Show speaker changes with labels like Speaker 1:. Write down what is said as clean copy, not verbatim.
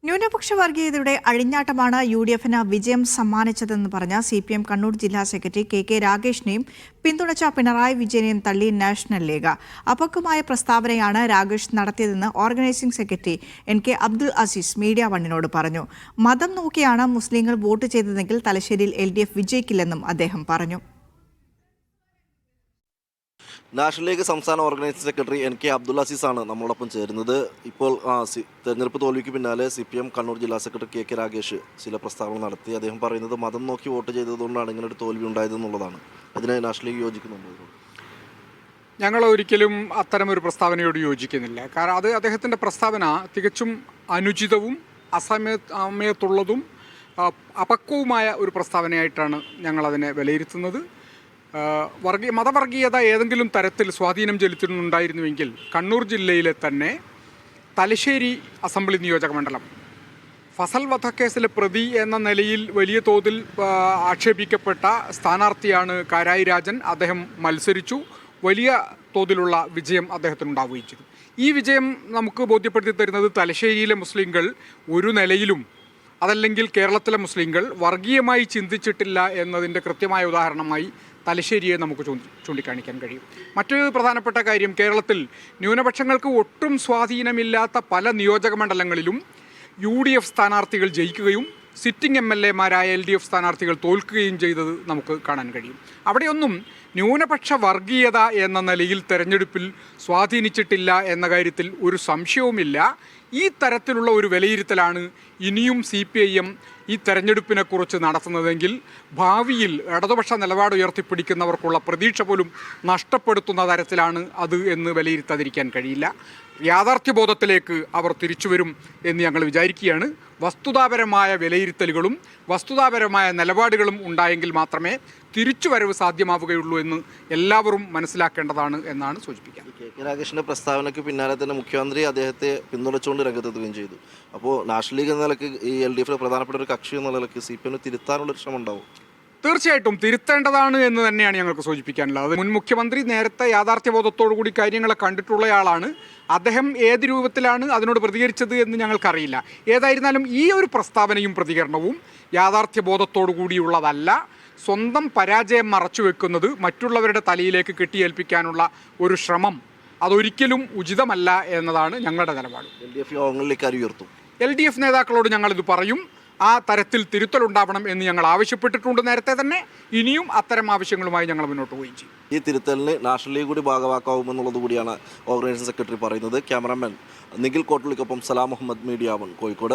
Speaker 1: ന്യൂനപക്ഷ വർഗീയതയുടെ അഴിഞ്ഞാട്ടമാണ് UDFന് വിജയം സമ്മാനിച്ചതെന്ന് പറഞ്ഞ CPM കണ്ണൂർ ജില്ലാ സെക്രട്ടറി കെ രാഗേഷിനെയും പിന്തുണച്ച പിണറായി വിജയനെയും തള്ളി നാഷണൽ ലീഗ്. അപക്വമായ പ്രസ്താവനയാണ് രാഗേഷ് നടത്തിയതെന്ന് organising secretary NK Abdul Aziz media വണ്ണിനോട് പറഞ്ഞു. മതം നോക്കിയാണ് മുസ്ലിങ്ങൾ വോട്ട് ചെയ്തതെങ്കിൽ തലശ്ശേരിയിൽ LDF വിജയിക്കില്ലെന്നും അദ്ദേഹം പറഞ്ഞു.
Speaker 2: നാഷണൽ ലീഗ് സംസ്ഥാന ഓർഗനൈസിംഗ് സെക്രട്ടറി NK അബ്ദുൽ അസീസാണ് നമ്മളോടൊപ്പം ചേരുന്നത്. ഇപ്പോൾ തെരഞ്ഞെടുപ്പ് തോൽവിക്ക് പിന്നാലെ CPM കണ്ണൂർ ജില്ലാ സെക്രട്ടറി കെ രാഗേഷ് ചില പ്രസ്താവന നടത്തി. അദ്ദേഹം പറയുന്നത് മതം നോക്കി വോട്ട് ചെയ്തതുകൊണ്ടാണ് ഇങ്ങനെ ഒരു തോൽവി ഉണ്ടായതെന്നുള്ളതാണ്. അതിനെ നാഷണൽ ലീഗ് യോജിക്കുന്നുണ്ട്.
Speaker 3: ഞങ്ങൾ ഒരിക്കലും അത്തരമൊരു പ്രസ്താവനയോട് യോജിക്കുന്നില്ല. കാരണം അത് അദ്ദേഹത്തിൻ്റെ പ്രസ്താവന തികച്ചും അനുചിതവും അസമയത്തുള്ളതും അപക്വവുമായ ഒരു പ്രസ്താവനയായിട്ടാണ് ഞങ്ങളതിനെ വിലയിരുത്തുന്നത്. മതവർഗീയത ഏതെങ്കിലും തരത്തിൽ സ്വാധീനം ചെലുത്തുന്നുണ്ടായിരുന്നുവെങ്കിൽ കണ്ണൂർ ജില്ലയിലെ തന്നെ തലശ്ശേരി അസംബ്ലി നിയോജക മണ്ഡലം ഫസൽ വധക്കേസിലെ പ്രതി എന്ന നിലയിൽ വലിയ തോതിൽ ആക്ഷേപിക്കപ്പെട്ട സ്ഥാനാർത്ഥിയാണ് കാരായി രാജൻ. അദ്ദേഹം മത്സരിച്ചു. വലിയ തോതിലുള്ള വിജയം അദ്ദേഹത്തിനുണ്ടാവുകയും ചെയ്തു. ഈ വിജയം നമുക്ക് ബോധ്യപ്പെടുത്തി തരുന്നത് തലശ്ശേരിയിലെ മുസ്ലിങ്ങൾ ഒരു നിലയിലും അതല്ലെങ്കിൽ കേരളത്തിലെ മുസ്ലിങ്ങൾ വർഗീയമായി ചിന്തിച്ചിട്ടില്ല എന്നതിൻ്റെ കൃത്യമായ ഉദാഹരണമായി തലശ്ശേരിയെ നമുക്ക് ചൂണ്ടിക്കാണിക്കാൻ കഴിയും. മറ്റൊരു പ്രധാനപ്പെട്ട കാര്യം, കേരളത്തിൽ ന്യൂനപക്ഷങ്ങൾക്ക് ഒട്ടും സ്വാധീനമില്ലാത്ത പല നിയോജക മണ്ഡലങ്ങളിലും UDF സ്ഥാനാർത്ഥികൾ ജയിക്കുകയും സിറ്റിംഗ് MLAമാരായ LDF സ്ഥാനാർത്ഥികൾ തോൽക്കുകയും ചെയ്തത് നമുക്ക് കാണാൻ കഴിയും. അവിടെയൊന്നും ന്യൂനപക്ഷ വർഗീയത എന്ന നിലയിൽ തെരഞ്ഞെടുപ്പിൽ സ്വാധീനിച്ചിട്ടില്ല എന്ന കാര്യത്തിൽ ഒരു സംശയവുമില്ല. ഈ തരത്തിലുള്ള ഒരു വിലയിരുത്തലാണ് ഇനിയും CPIM ഈ തെരഞ്ഞെടുപ്പിനെക്കുറിച്ച് നടത്തുന്നതെങ്കിൽ ഭാവിയിൽ ഇടതുപക്ഷ നിലപാട് ഉയർത്തിപ്പിടിക്കുന്നവർക്കുള്ള പ്രതീക്ഷ പോലും നഷ്ടപ്പെടുത്തുന്ന തരത്തിലാണ് അത് എന്ന് വിലയിരുത്താതിരിക്കാൻ കഴിയില്ല. യാഥാർത്ഥ്യബോധത്തിലേക്ക് അവർ തിരിച്ചു വരും എന്ന് ഞങ്ങൾ വിചാരിക്കുകയാണ്. വസ്തുതാപരമായ വിലയിരുത്തലുകളും വസ്തുതാപരമായ നിലപാടുകളും ഉണ്ടായെങ്കിൽ മാത്രമേ തിരിച്ചുവരവ് സാധ്യമാവുകയുള്ളൂ എന്ന് എല്ലാവരും മനസ്സിലാക്കേണ്ടതാണ് എന്നാണ് സൂചിപ്പിക്കുക.
Speaker 2: കെ രാഗേഷിൻ്റെ പ്രസ്താവനയ്ക്ക് പിന്നാലെ തന്നെ മുഖ്യമന്ത്രി അദ്ദേഹത്തെ പിന്തുണച്ചുകൊണ്ട് രംഗത്തെത്തുകയും ചെയ്തു. അപ്പോൾ നാഷണൽ ലീഗ് എന്ന നിലയ്ക്ക് ഈ LDFിലെ പ്രധാനപ്പെട്ട ഒരു കക്ഷി എന്ന നിലയ്ക്ക് CPM തിരുത്താനുള്ളൊരു ശ്രമം ഉണ്ടാവും.
Speaker 3: തീർച്ചയായിട്ടും തിരുത്തേണ്ടതാണ് എന്ന് തന്നെയാണ് ഞങ്ങൾക്ക് സൂചിപ്പിക്കാനുള്ളത്. മുൻ മുഖ്യമന്ത്രി നേരത്തെ യാഥാർത്ഥ്യബോധത്തോടു കൂടി കാര്യങ്ങളെ കണ്ടിട്ടുള്ളയാളാണ്. അദ്ദേഹം ഏത് രൂപത്തിലാണ് അതിനോട് പ്രതികരിച്ചത് എന്ന് ഞങ്ങൾക്കറിയില്ല. ഏതായിരുന്നാലും ഈ ഒരു പ്രസ്താവനയും പ്രതികരണവും യാഥാർത്ഥ്യബോധത്തോടു കൂടിയുള്ളതല്ല. സ്വന്തം പരാജയം മറച്ചുവെക്കുന്നത് മറ്റുള്ളവരുടെ തലയിലേക്ക് കെട്ടിയേൽപ്പിക്കാനുള്ള ഒരു ശ്രമം അതൊരിക്കലും ഉചിതമല്ല എന്നതാണ് ഞങ്ങളുടെ നിലപാട്. LDF നേതാക്കളോട് ഞങ്ങളിത് പറയും. ആ തരത്തിൽ തിരുത്തലുണ്ടാവണം എന്ന് ഞങ്ങൾ ആവശ്യപ്പെട്ടിട്ടുണ്ട് നേരത്തെ തന്നെ. ഇനിയും അത്തരം ആവശ്യങ്ങളുമായി ഞങ്ങൾ മുന്നോട്ട് പോവുകയും ചെയ്യും.
Speaker 2: ഈ തിരുത്തലിന് നാഷണൽ ലീഗ് കൂടി ഭാഗമാക്കാവുമെന്നുള്ളത് കൂടിയാണ് ഓർഗനൈസിംഗ് സെക്രട്ടറി പറയുന്നത്. ക്യാമറാമാൻ നിഖിൽ കോട്ടലിക്കൊപ്പം സലാം മുഹമ്മദ്, മീഡിയ 1 കോഴിക്കോട്.